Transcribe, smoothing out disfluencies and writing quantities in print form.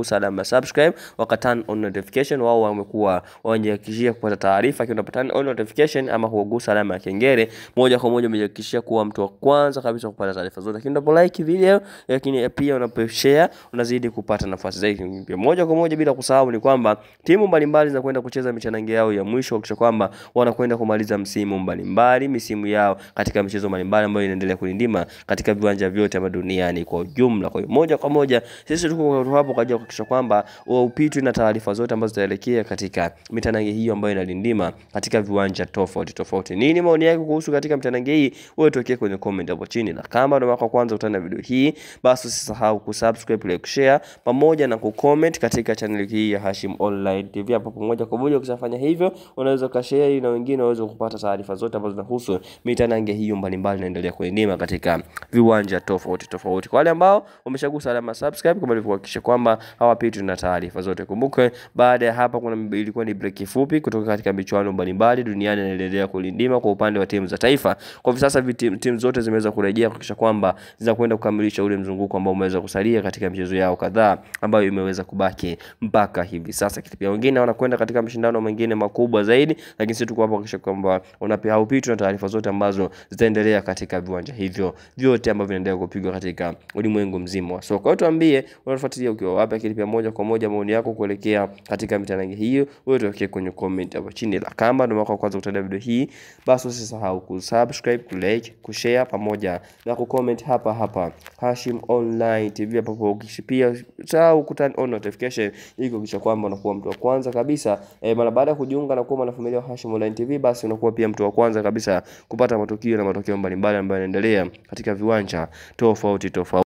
wameshagusa alama ya subscribe, waka turn on notification, wao wamekuwa wanajihakikishia kupata taarifa. Kiona turn on notification ama kugusa alama ya kengele, moja kwa moja umejihakikishia kuwa mtu wa kwanza kabisa kupata taarifa zote. Lakini unapo like video, lakini pia unapo share, unazidi kupata nafasi zaidi. Moja kwa moja bila kusahau ni kwamba timu mbalimbali zinakwenda kucheza michanange yao ya mwisho, kisha kwamba wanakwenda kumaliza msimu mbalimbali, misimu yao katika michezo mbalimbali ambayo inaendelea kulindima katika viwanja vyote hapa duniani kwa ujumla. Kwa hiyo moja kwa moja sisi tuko hapo kwa ajili ya kuhakikisha kwamba upitwi na taarifa zote ambazo zitaelekea katika mitanange hiyo ambayo inalindima katika viwanja tofauti tofauti. Nini maoni yako kuhusu katika mitanange hii? Wewe tuwekee kwenye comment hapo chini, na kama ndio mara kwanza utana video hii, basi usisahau kusubscribe, like, share pamoja na kucomment katika channel hii ya Hashim Online TV. Hapo pamoja kwa moja ukishafanya hivyo, unaweza ukashare na wengine waweze kupata taarifa zote ambazo zinahusu mitanange hiyo mbalimbali inaendelea kuendima katika viwanja tofauti tofauti. Kwa wale ambao wameshagusa alama subscribe, kama ilivyo kuhakikisha kwamba hawapitwi na taarifa zote. Kumbuke baada ya hapa ilikuwa ni break fupi kutoka katika michuano mbalimbali duniani inaendelea kulindima kwa upande wa timu za taifa. Kwa sasa timu zote zimeweza kurejea kuhakikisha kwamba zinakwenda kukamilisha ule mzunguko ambao umeweza kusalia katika michezo yao kadhaa ambayo imeweza kubaki mpaka hivi sasa. Pia wengine wanakwenda katika mashindano mengine makubwa zaidi, lakini sisi tuko hapa kuhakikisha kwamba haupitwi na taarifa zote ambazo zitaendelea katika viwanja hivyo vyote ambavyo vinaendelea kupigwa katika ulimwengu mzima wa soka. Tuambie unafuatilia ukiwa wapi, lakini pia moja kwa moja maoni yako kuelekea katika mitanange hiyo wewe tuwekee kwenye comment hapo chini. La kama ndio mara kwanza kutazama video hii, basi usisahau kusubscribe, like, kushare pamoja na kucomment hapa Hashim Online TV. Hapo ukishipia usahau kuturn on notification ili kuhakikisha kwamba unakuwa mtu wa kwanza kabisa mara baada ya kujiunga na kuwa mwanafamilia wa Hashim Online TV, basi unakuwa pia mtu wa kwanza kabisa kupata matukio na matokeo mbalimbali ambayo yanaendelea katika viwanja tofauti tofauti.